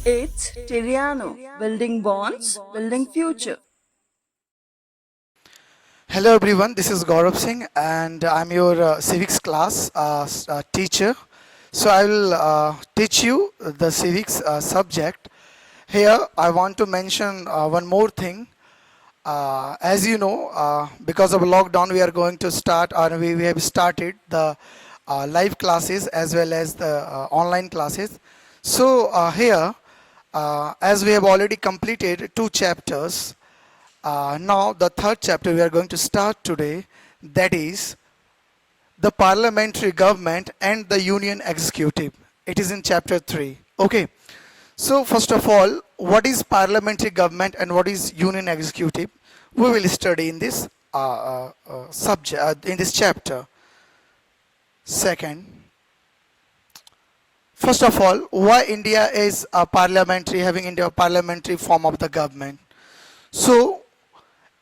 It's Tiriano, building bonds, building future. Hello everyone, this is Gaurav Singh and I'm your civics class teacher. So I will teach you the civics subject. Here I want to mention one more thing. As you know, because of lockdown we are going to start or we have started the live classes as well as the online classes. So here, as we have already completed two chapters, now, the third chapter we are going to start today, that is the parliamentary government and the union executive. It is in chapter 3. Okay. So, first of all, what is parliamentary government and what is union executive? We will study in this subject, in this chapter. Second, first of all, why India is a parliamentary, having India a parliamentary form of the government? So,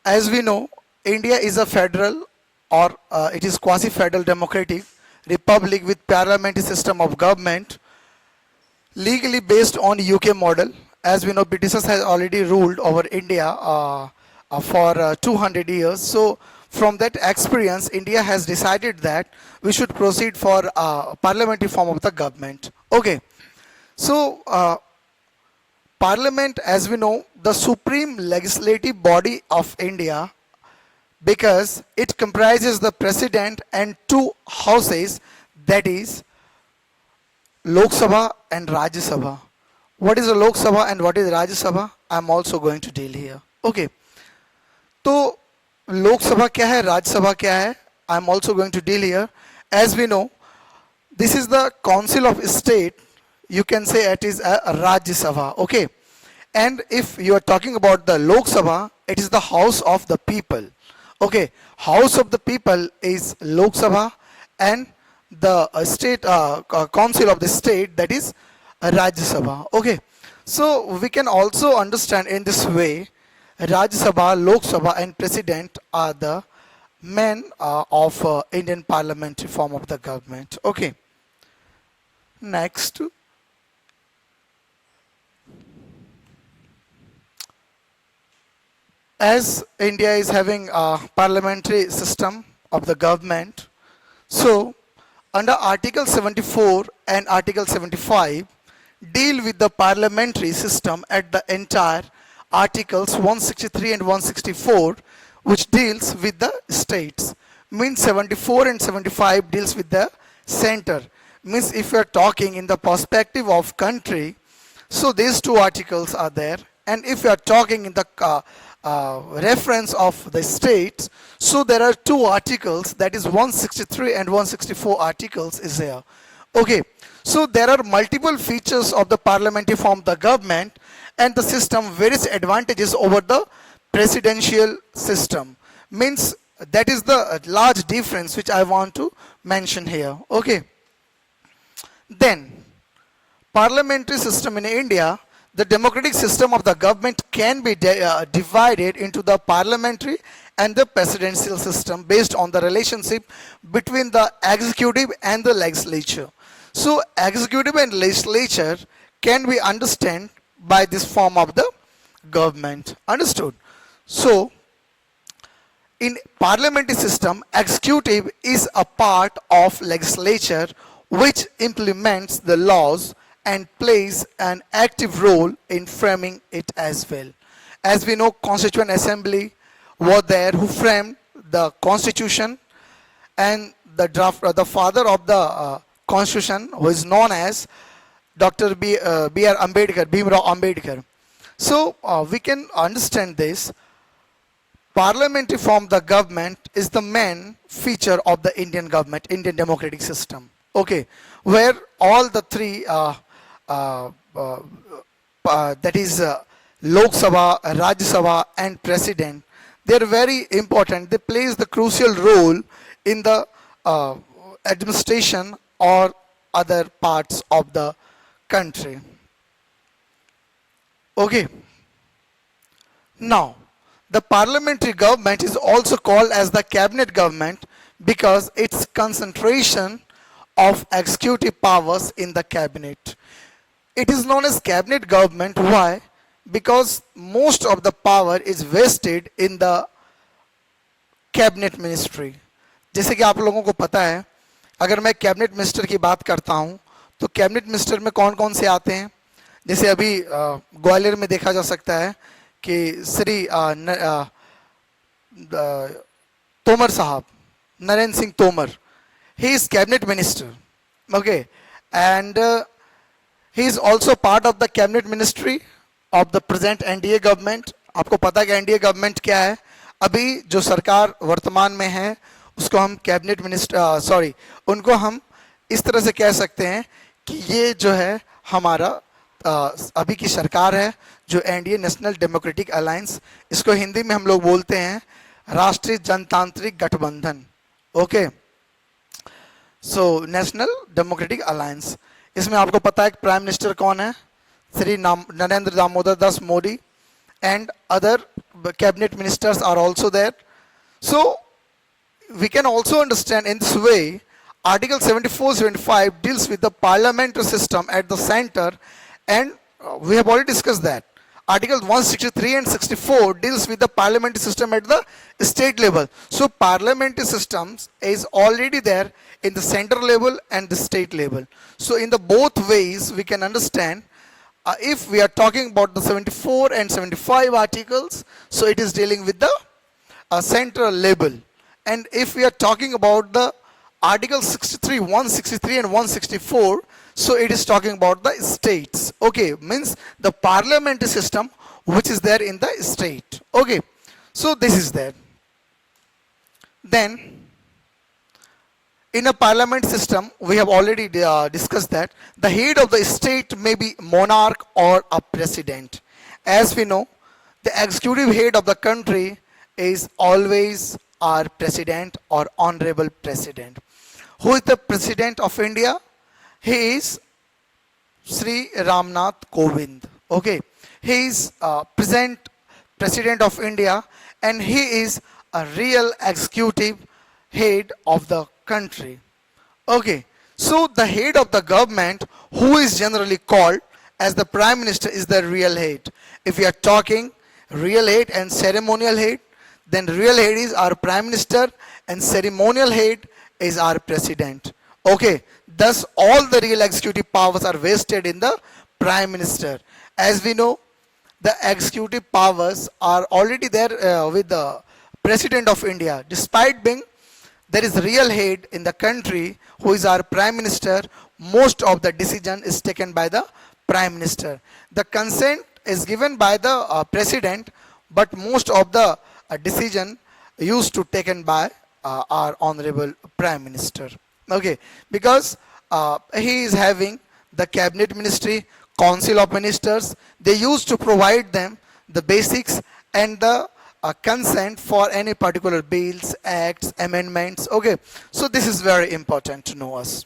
as we know, India is a federal or it is quasi-federal democratic republic with parliamentary system of government legally based on UK model. As we know, Britishers has already ruled over India for 200 years. So from that experience, India has decided that we should proceed for parliamentary form of the government. Okay. So Parliament, as we know, the supreme legislative body of India, because it comprises the president and two houses, that is Lok Sabha and Rajya Sabha. What is a Lok Sabha and what is Rajya Sabha? I am also going to deal here. Okay. तो लोक सभा क्या है, राज्य सभा क्या है, I am also going to deal here. As we know, this is the council of state. You can say it is a Rajya Sabha, okay? And if you are talking about the Lok Sabha, it is the house of the people, okay? House of the people is Lok Sabha, and the state council of the state, that is Rajya Sabha, okay? So we can also understand in this way, Rajya Sabha, Lok Sabha and President are the men of Indian parliamentary form of the government, okay? Next. As India is having a parliamentary system of the government, so under Article 74 and Article 75 deal with the parliamentary system at the entire Articles 163 and 164, which deals with the states. Means 74 and 75 deals with the center. Means if you are talking in the perspective of country, so these two articles are there. And if you are talking in the reference of the states, so there are two articles, that is 163 and 164 articles is there. Okay, so there are multiple features of the parliamentary form of the government, and the system various advantages over the presidential system. Means that is the large difference which I want to mention here. Okay, then parliamentary system in India, the democratic system of the government can be divided into the parliamentary and the presidential system based on the relationship between the executive and the legislature. So executive and legislature can be understood by this form of the government. Understood? So in parliamentary system, executive is a part of legislature which implements the laws and plays an active role in framing it as well. As we know, Constituent Assembly were there who framed the Constitution, and the father of the Constitution, who is known as Dr. B.R. Ambedkar, Bhimrao Ambedkar. So we can understand this. Parliamentary form of the government is the main feature of the Indian government, Indian democratic system. Okay, where all the three that is Lok Sabha, Rajya Sabha and President, they are very important. They plays the crucial role in the administration or other parts of the country. Okay. Now, the parliamentary government is also called as the cabinet government because its concentration of executive powers in the cabinet. It is known as cabinet government. Why? Because most of the power is vested in the cabinet ministry. जैसे कि आप लोगों को पता है, अगर मैं cabinet minister की बात करता हूं तो कैबिनेट मिनिस्टर में कौन कौन से आते हैं. जैसे अभी ग्वालियर में देखा जा सकता है कि श्री तोमर साहब, Narendra Singh Tomar, he is cabinet minister. Okay, and he is also part of the cabinet ministry of the present NDA government. आपको पता है कि एनडीए गवर्नमेंट क्या है. अभी जो सरकार वर्तमान में है उसको हम कैबिनेट मिनिस्टर उनको हम इस तरह से कह सकते हैं कि ये जो है हमारा अभी की सरकार है, जो एनडीए नेशनल डेमोक्रेटिक अलायंस, इसको हिंदी में हम लोग बोलते हैं राष्ट्रीय जनतांत्रिक गठबंधन. Okay, so national democratic alliance. इसमें आपको पता है कि प्राइम मिनिस्टर कौन है, Shri Narendra Damodar Das Modi, and other cabinet ministers are also there. So we can also understand in this way article 74-75 deals with the parliamentary system at the center, and we have already discussed that. Articles 163 and 64 deals with the parliamentary system at the state level. So parliamentary systems is already there in the center level and the state level. So in the both ways we can understand. If we are talking about the 74 and 75 articles, so it is dealing with the central level. And if we are talking about the article 63, 163 and 164, so it is talking about the states. Okay, means the parliamentary system which is there in the state. Okay, so this is there. Then in a parliament system, we have already discussed that the head of the state may be monarch or a president. As we know, the executive head of the country is always our president or honorable president. Who is the president of India? He is Sri Ramnath Kovind. Okay, he is present president of India, and he is a real executive head of the country. Okay, so the head of the government, who is generally called as the prime minister, is the real head. If we are talking real head and ceremonial head, then real head is our prime minister and ceremonial head is our president. Okay, thus all the real executive powers are vested in the prime minister. As we know, the executive powers are already there with the president of India. Despite being there is real head in the country who is our prime minister, most of the decision is taken by the prime minister. The consent is given by the president, but most of the decision used to taken by our honorable prime minister. Okay, because he is having the cabinet ministry, council of ministers. They used to provide them the basics and the consent for any particular bills, acts, amendments. Okay, so this is very important to know us.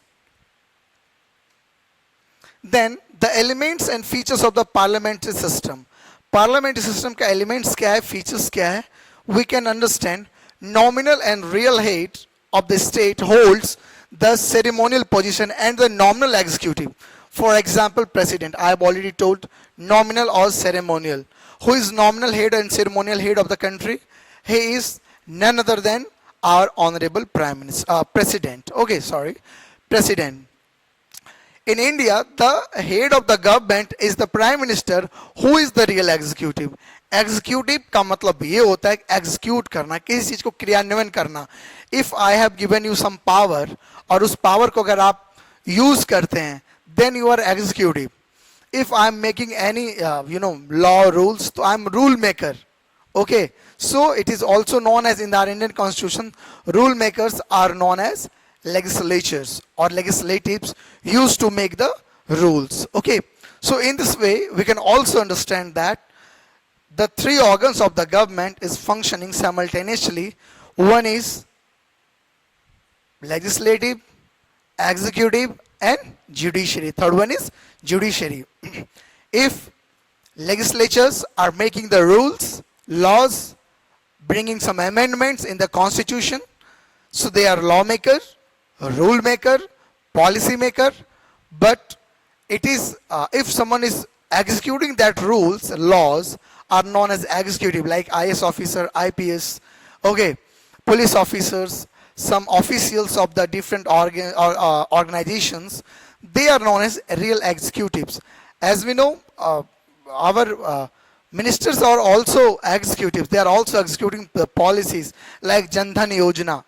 Then the elements and features of the parliamentary system. Parliamentary system का elements क्या है, features क्या है? We can understand nominal and real head of the state holds the ceremonial position and the nominal executive. For example, president. I have already told nominal or ceremonial. Who is nominal head and ceremonial head of the country? He is none other than our honorable prime minister, president. Okay, sorry, president. In India, the head of the government is the prime minister, who is the real executive. Executive का मतलब ये होता है execute करना, किसी चीज को क्रियान्वयन करना. If I have given you some power और उस power को अगर आप use करते हैं, then you are executive. If I am making any law rules, so I am rule maker. Okay, so it is also known as in our Indian constitution, rule makers are known as legislatures or legislatives used to make the rules. Okay, so in this way we can also understand that the three organs of the government is functioning simultaneously. One is legislative, executive and judiciary. Third one is judiciary. If legislatures are making the rules, laws, bringing some amendments in the constitution, so they are lawmaker, rule maker, policy maker. But it is if someone is executing that rules, laws are known as executive, like IS officer, IPS, okay, police officers, some officials of the different organizations, they are known as real executives. As we know, our ministers are also executives. They are also executing the policies like Jan Dhan Yojana.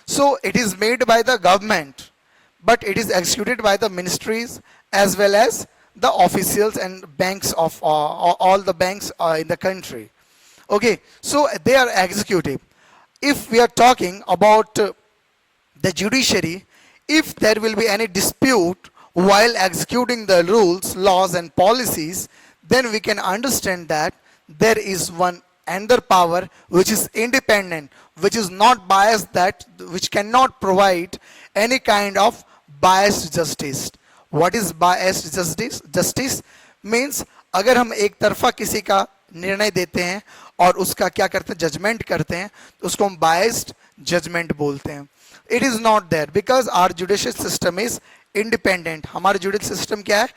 So it is made by the government, but it is executed by the ministries as well as the officials and banks of all the banks in the country. Okay, so they are executive. If we are talking about the judiciary, if there will be any dispute while executing the rules, laws and policies, then we can understand that there is one another power which is independent, which is not biased, that which cannot provide any kind of biased justice. What is biased justice? Justice means अगर हम एक तरफा किसी का निर्णय देते हैं और उसका क्या करते हैं, जजमेंट करते हैं, तो उसको हम बायस्ड जजमेंट बोलते हैं. It is not there because our judicial system is independent. हमारा जुडिशियल सिस्टम क्या है?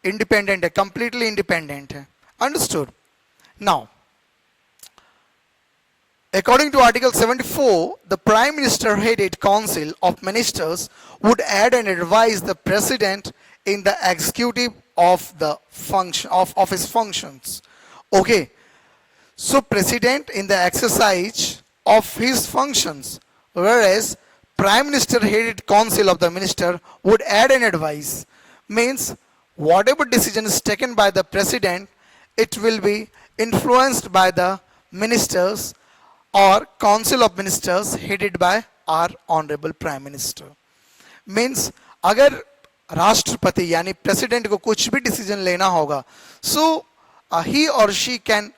इंडिपेंडेंट है, कंप्लीटली इंडिपेंडेंट है. Understood? Now according to Article 74, the Prime Minister headed Council of Ministers would add and advise the President in the executive of the function of his functions. Okay, so President in the exercise of his functions, whereas Prime Minister headed Council of the Minister would add and advise. Means whatever decision is taken by the President, it will be influenced by the ministers or council of ministers headed by our honorable prime minister. Means अगर राष्ट्रपति यानी president को कुछ भी decision लेना होगा, so he or she can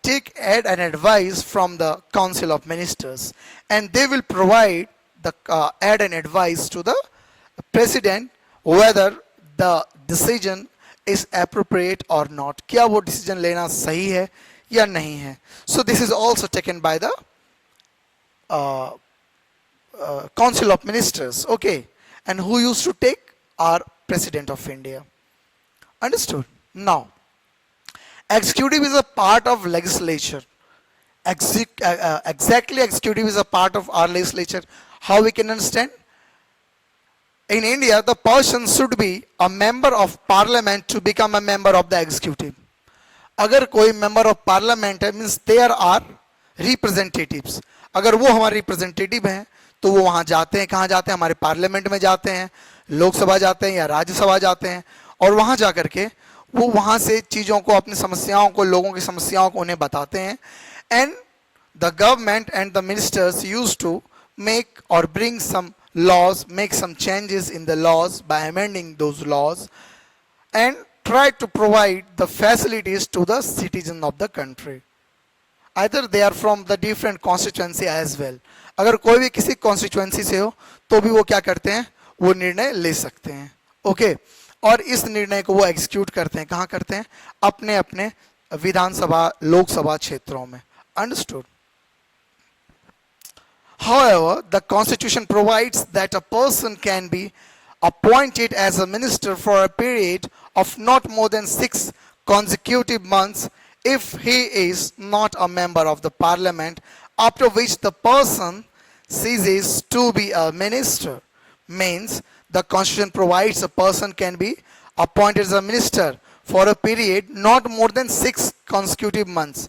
take aid and advice from the council of ministers, and they will provide the aid and advice to the president whether the decision is appropriate or not. क्या वो decision लेना सही है या नहीं है. So this is also taken by the council of ministers. Okay, and who used to take? Our president of India. Understood? Now executive is a part of legislature. Exactly, executive is a part of our legislature. How we can understand? In India, the person should be a member of parliament to become a member of the executive. अगर कोई member of parliament है, means there are representatives. अगर वो हमारे representative हैं तो वो वहाँ जाते हैं. कहाँ जाते हैं? हमारे पार्लियामेंट में जाते हैं, लोकसभा जाते हैं या राज्यसभा जाते हैं, और वहाँ जा करके वो वहाँ से चीज़ों को, अपनी समस्याओं को, लोगों की समस्याओं को उन्हें बताते हैं. And the government and the ministers use to make और bring some laws, make some changes in the laws by amending those laws, and try to provide the facilities to the citizen of the country. Either they are from the different constituency as well. अगर कोई भी किसी constituency से हो तो भी वो क्या करते हैं? वो निर्णय ले सकते हैं. ओके, और इस निर्णय को वो एग्जीक्यूट करते हैं. कहाँ करते हैं? अपने अपने विधानसभा, लोकसभा क्षेत्रों में. Understood? However, the Constitution provides that a person can be appointed as a minister for a period of not more than 6 consecutive months if he is not a member of the parliament, after which the person ceases to be a minister. Means the Constitution provides a person can be appointed as a minister for a period not more than 6 consecutive months.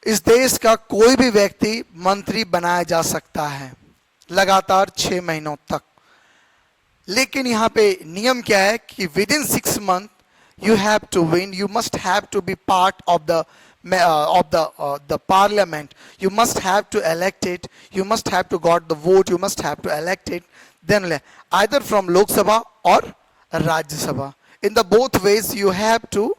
इस देश का कोई भी व्यक्ति मंत्री बनाया जा सकता है लगातार 6 महीनों तक. लेकिन यहाँ पे नियम क्या है कि with in 6 month you have to win, you must have to be part of the parliament, you must have to elect it, you must have to got the vote, you must have to elect it, then either from Lok Sabha or Rajya Sabha. In the both ways you have to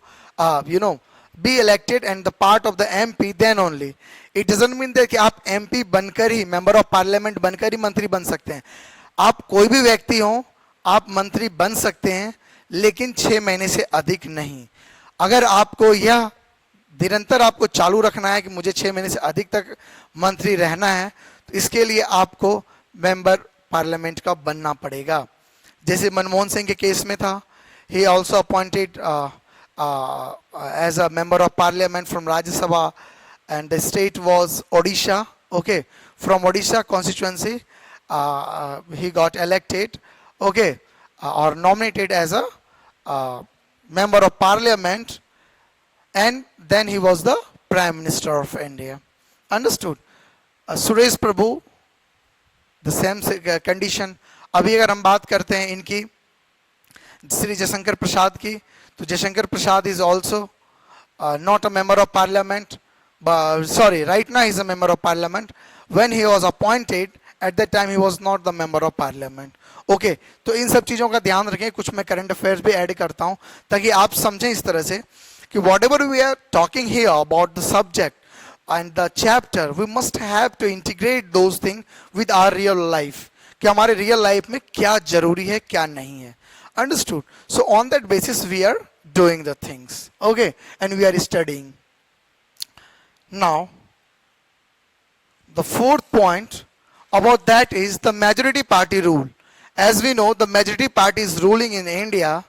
be elected and the part of the MP, then only. It doesn't mean that कि आप MP बनकर ही, member of parliament बनकर ही मंत्री बन सकते हैं. आप कोई भी व्यक्ति हो, आप मंत्री बन सकते हैं, लेकिन 6 महीने से अधिक नहीं. अगर आपको यह निरंतर आपको चालू रखना है कि मुझे 6 महीने से अधिक तक मंत्री रहना है, तो इसके लिए आपको मेंबर पार्लियामेंट का बनना पड़ेगा. जैसे मनमोहन सिंह के केस में था, He also appointed as a member of parliament from Rajya Sabha, and the state was Odisha. Okay, from Odisha constituency, he got elected. Okay, or nominated as a member of parliament, and then he was the prime minister of India. Understood? Suresh Prabhu, the same condition. अभी अगर हम बात करते हैं इनकी श्री जयशंकर प्रसाद की, तो Jaishankar Prasad is also not a member of parliament, but sorry, right now he is a member of parliament. When he was appointed, at that time he was not the member of parliament. Okay, तो इन सब चीजों का ध्यान रखें. कुछ मैं current affairs भी add करता हूं ताकि आप समझें इस तरह से कि whatever we are talking here about the subject and the chapter, we must have to integrate those things with our real life. कि हमारे रियल लाइफ में क्या जरूरी है क्या नहीं है. Understood? So on that basis we are doing the things. Okay, and we are studying. Now the fourth point about that is the majority party rule. As we know, the majority party is ruling in India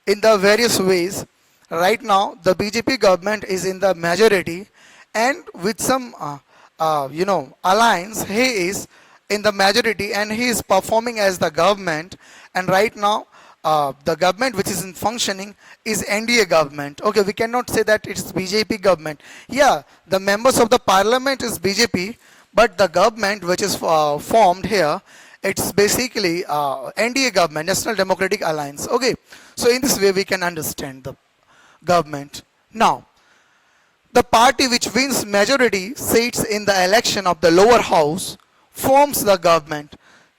in the various ways. Right now the BJP government is in the majority, and with some alliance, he is in the majority and he is performing as the government. And right now the government which is in functioning is NDA government. Okay, we cannot say that it's BJP government. Yeah, the members of the parliament is BJP, but the government which is formed here, it's basically NDA government, National Democratic Alliance. Okay, so in this way we can understand the government. Now the party which wins majority seats in the election of the lower house forms the government.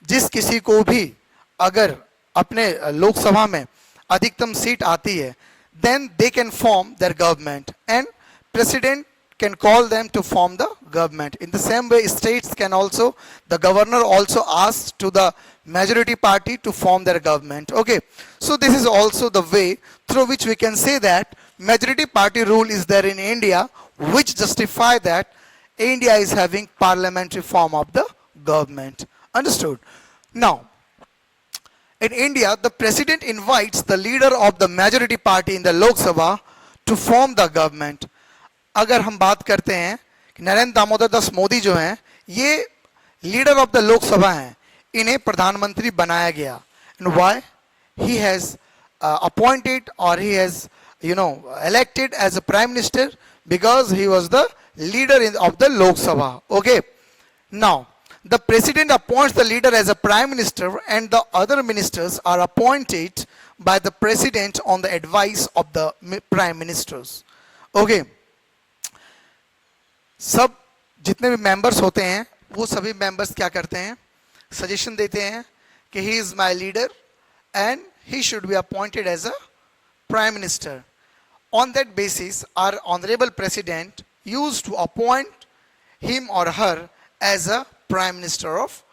जिस किसी को भी अगर अपने लोकसभा में अधिकतम seat आती है, then they can form their government, and president can call them to form the government. In the same way, states can also, the governor also asks to the majority party to form their government. Okay, so this is also the way through which we can say that majority party rule is there in India, which justify that India is having parliamentary form of the government. Understood? Now in India, the president invites the leader of the majority party in the Lok Sabha to form the government. अगर हम बात करते हैं कि नरेंद्र दामोदर दास मोदी जो हैं, ये leader of the Lok Sabha हैं, इन्हें प्रधानमंत्री बनाया गया. And why? He has appointed, or he has elected as a prime minister, because he was the leader of the Lok Sabha. Okay, now the president appoints the leader as a prime minister, and the other ministers are appointed by the president on the advice of the prime ministers. Okay, सब जितने भी members होते हैं वो सभी members क्या करते हैं, सजेशन देते हैं कि he is my leader and he should be appointed as a prime minister. On that basis, our honorable president used to appoint him or her as a prime minister of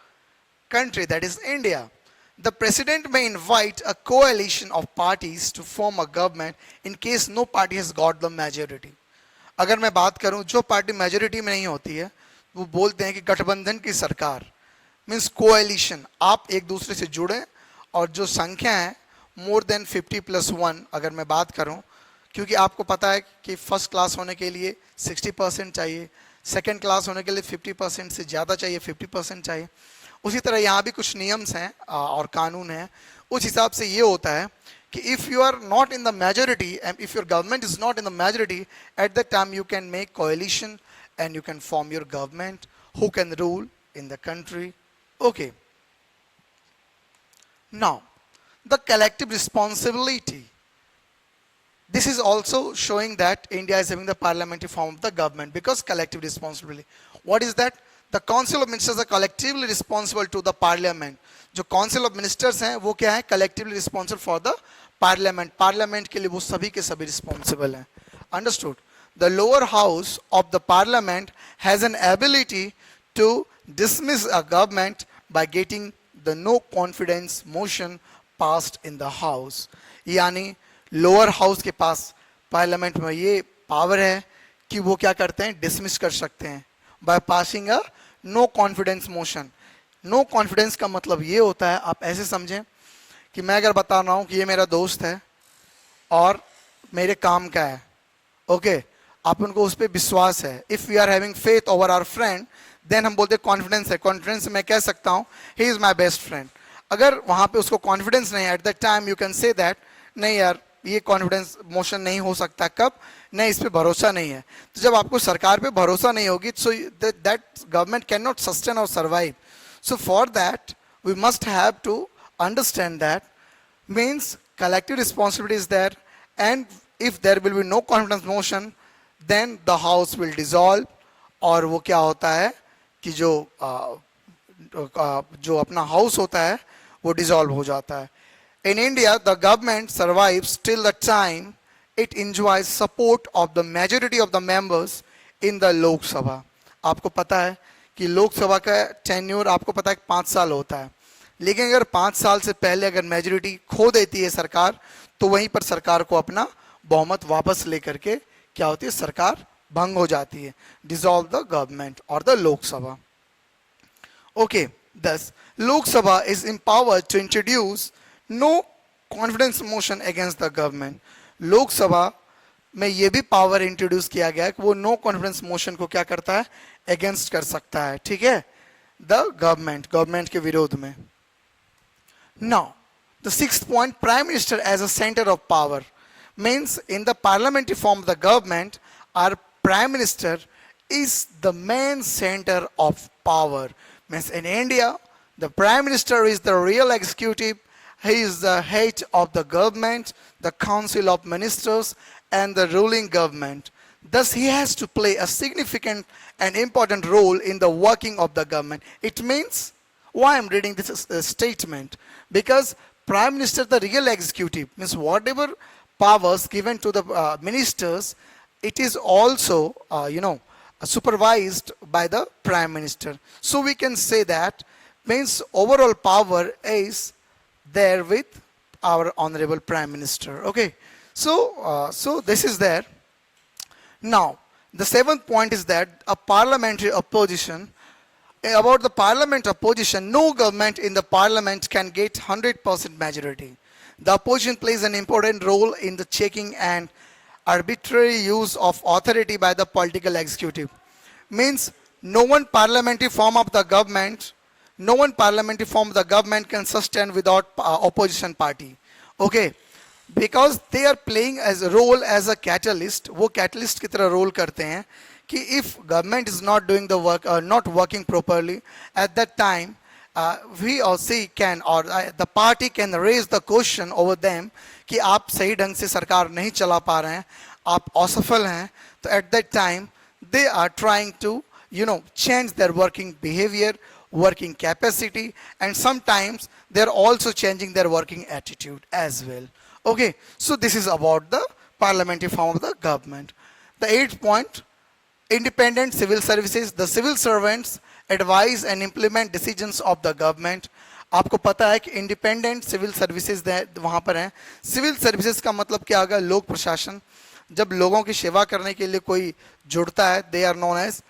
country, that is India. The president may invite a coalition of parties to form a government in case no party has got the majority. अगर मैं बात करूं, जो party majority में नहीं होती है वो बोलते हैं कि गठबंधन की सरकार, मीन्स कोएलिशन, आप एक दूसरे से जुड़े, और जो संख्या है मोर देन 50+1 अगर मैं बात करूं, क्योंकि आपको पता है कि फर्स्ट क्लास होने के लिए 60% चाहिए, सेकंड क्लास होने के लिए 50% से ज़्यादा चाहिए, 50% चाहिए. उसी तरह यहाँ भी कुछ नियम्स हैं और कानून हैं. उस हिसाब से ये होता है कि if you are not in the majority, and if your government is not in the majority, at that time you can make coalition and you can form your government who can rule in the country. Okay, now the collective responsibility. This is also showing that India is having the parliamentary form of the government, because collective responsibility. What is that? The council of ministers are collectively responsible to the parliament. जो council of ministers हैं वो क्या है, collectively responsible for the parliament. Parliament के लिए वो सभी के सभी responsible हैं. Understood? The lower house of the parliament has an ability to dismiss a government by getting the no confidence motion passed in the house. यानी lower house के पास parliament में ये पावर है कि वो क्या करते हैं, डिसमिस कर सकते हैं by passing a no confidence motion. No confidence का मतलब ये होता है, आप ऐसे समझें कि मैं अगर बता रहा हूँ कि ये मेरा दोस्त है और मेरे काम का है, ओके आप उनको उस पर विश्वास है. If we are having faith over our friend, then हम बोलते कॉन्फिडेंस है. कॉन्फिडेंस मैं कह सकता हूँ he is my best friend. अगर वहां पे उसको कॉन्फिडेंस नहीं है, at that time you can say that नहीं यार ये कॉन्फिडेंस मोशन नहीं हो सकता. कब? नहीं, इस पे भरोसा नहीं है. तो जब आपको सरकार पे भरोसा नहीं होगी, so that government can not sustain और survive. So for that we must have to understand that means collective responsibility is there, and if there will be no confidence motion, then the house will dissolve. और वो क्या होता है कि जो अपना house होता है वो डिसॉल्व हो जाता है. इन India the government survives till the time it enjoys support of the majority of the members in the Lok Sabha. आपको पता है कि लोकसभा का टेन्योर आपको पता है 5 साल होता है, लेकिन अगर 5 साल से पहले अगर मेजोरिटी खो देती है सरकार, तो वहीं पर सरकार को अपना बहुमत वापस लेकर के क्या होती है, सरकार भंग हो जाती है. डिसॉल्व द गवर्नमेंट और the Lok Sabha. Okay, thus Lok Sabha is empowered to introduce no confidence motion against the government. Lok Sabha में ये भी पावर इंट्रोड्यूस किया गया है कि वो नो कॉन्फिडेंस मोशन को क्या करता है, अगेंस्ट कर सकता है. ठीक है, द गवर्नमेंट के विरोध में. Now, the sixth point, Prime Minister as a center of power, means in the parliamentary form of the government, our Prime Minister is the main center of power. Means in India, the Prime Minister is the real executive. He is the head of the government, the Council of Ministers, and the ruling government. Thus, he has to play a significant and important role in the working of the government. It means, why I'm reading this statement? Because Prime Minister, the real executive, means whatever powers given to the ministers, it is also, supervised by the Prime Minister. So we can say that means overall power is there with our Honorable Prime Minister. Okay, so this is there. Now, the seventh point is that a parliamentary opposition. About the parliament opposition, no government in the parliament can get 100% majority. The opposition plays an important role in the checking and arbitrary use of authority by the political executive. Means no one parliamentary form of the government can sustain without opposition party. Okay, because they are playing as a role as a catalyst. वो catalyst की तरह role करते हैं कि if government is not doing the work or not working properly, at that time we or she can or the party can raise the question over them कि आप सही ढंग से सरकार नहीं चला पा रहे हैं, आप असफल हैं. तो at that time they are trying to change their working behavior, working capacity, and sometimes they are also changing their working attitude as well. Okay, so this is about the parliamentary form of the government. The eighth point, independent civil services. The civil servants advise and implement decisions of the government. आपको पता है कि independent civil services वहाँ पर हैं. Civil services का मतलब क्या होगा, लोक प्रशासन. जब लोगों की सेवा करने के लिए कोई जुड़ता है, they are known as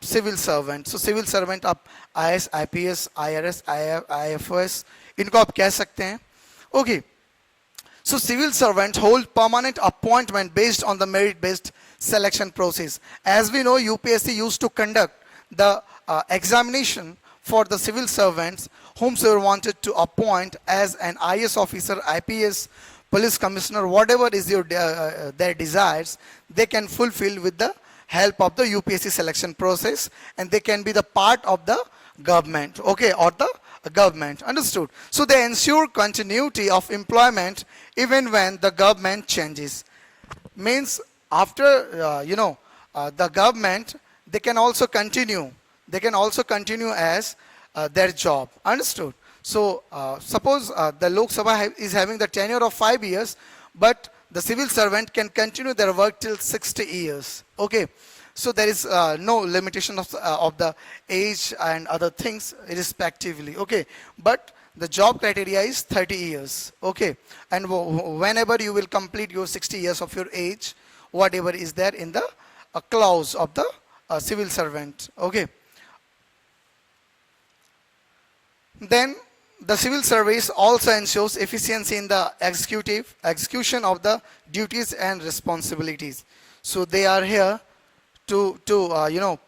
civil servant. So civil servant आप IAS, IPS, IRS, IFS इनको आप कह सकते हैं. Okay, so civil servants hold permanent appointment based on the merit-based selection process. As we know, UPSC used to conduct the examination for the civil servants whomsoever wanted to appoint as an IS officer, IPS, police commissioner, whatever is their desires, they can fulfill with the help of the UPSC selection process, and they can be the part of the government, okay, or the government. Understood? So they ensure continuity of employment even when the government changes. Means after the government, they can also continue as their job. Understood? So suppose the Lok Sabha is having the tenure of 5 years, but the civil servant can continue their work till 60 years. Okay, so there is no limitation of the age and other things respectively. Okay, but the job criteria is 30 years. Okay, and whenever you will complete your 60 years of your age, whatever is there in the clause of the civil servant. Okay, then The civil service also ensures efficiency in the execution of the duties and responsibilities. So they are here to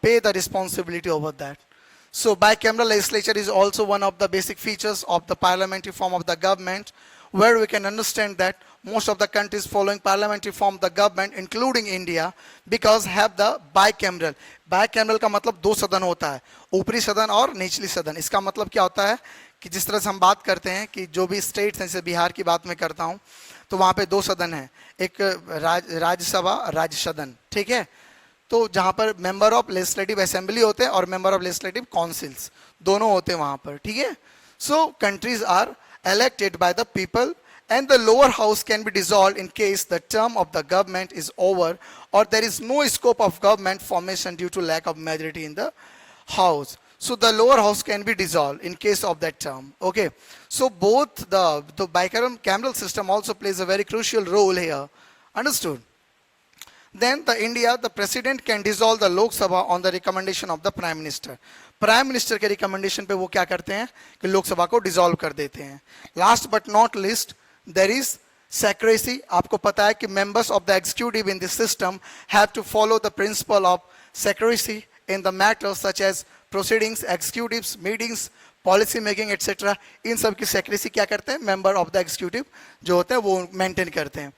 pay the responsibility over that. So bicameral legislature is also one of the basic features of the parliamentary form of the government, where we can understand that most of the countries following parliamentary form of the government, including India, because have the bicameral. Bicameral का मतलब दो सदन होता है, ऊपरी सदन और निचली सदन. इसका मतलब क्या होता है कि जिस तरह से हम बात करते हैं कि जो भी स्टेट्स हैं, जैसे बिहार की बात मैं करता हूं, तो वहां पे दो सदन हैं, एक राज्यसभा, राज्य सदन, ठीक है. तो जहां पर मेंबर ऑफ लेजिस्लेटिव असेंबली होते हैं और मेंबर ऑफ लेजिस्लेटिव काउंसिल्स दोनों होते हैं वहां पर, ठीक है. So countries are elected by the people, and the lower house can be dissolved in case the term of the government is over or there is no scope of government formation due to lack of majority in the house. So the lower house can be dissolved in case of that term. Okay, so both the bicameral system also plays a very crucial role here. Understood? Then the president can dissolve the Lok Sabha on the recommendation of the prime minister. Prime minister के recommendation पे वो क्या करते हैं कि लोकसभा को dissolve कर देते हैं. Last but not least, there is secrecy. आपको पता है कि members of the executive in this system have to follow the principle of secrecy in the matters such as proceedings, executives, meetings, policy making etcetera. इन सब की secrecy क्या करते हैं, मेंबर ऑफ द एग्जीक्यूटिव जो होते हैं वो मेंटेन करते हैं.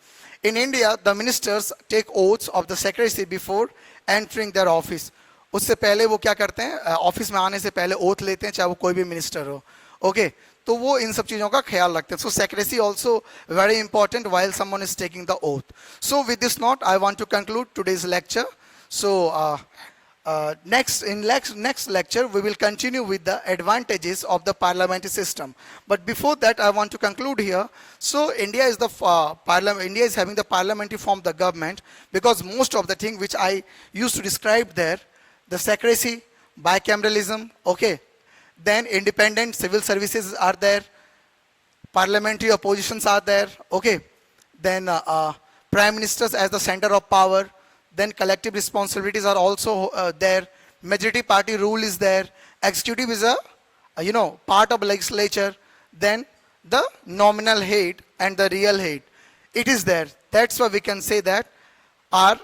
In India the ministers take oaths of the secrecy before entering their office. उससे पहले वो क्या करते हैं, ऑफिस में आने से पहले ओथ लेते हैं, चाहे वो कोई भी मिनिस्टर हो. ओके, तो वो इन सब चीजों का ख्याल रखते हैं. So secrecy also very important while someone is taking the oath. So with this note I want to conclude today's lecture. So next lecture we will continue with the advantages of the parliamentary system. But before that I want to conclude here. So India is the India is having the parliamentary form of the government because most of the thing which I used to describe there, the secrecy, bicameralism, okay, then independent civil services are there, parliamentary oppositions are there, okay, then prime ministers as the center of power, then collective responsibilities are also there, majority party rule is there, executive is a part of legislature, then the nominal head and the real head, it is there. That's why we can say that our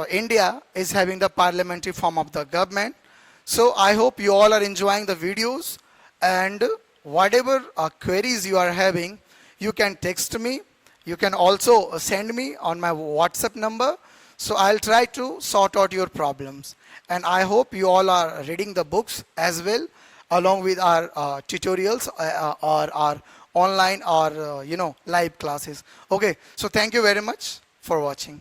India is having the parliamentary form of the government. So I hope you all are enjoying the videos, and whatever queries you are having, you can text me, you can also send me on my WhatsApp number. So I'll try to sort out your problems, and I hope you all are reading the books as well along with our tutorials or our online or live classes. Okay, so thank you very much for watching.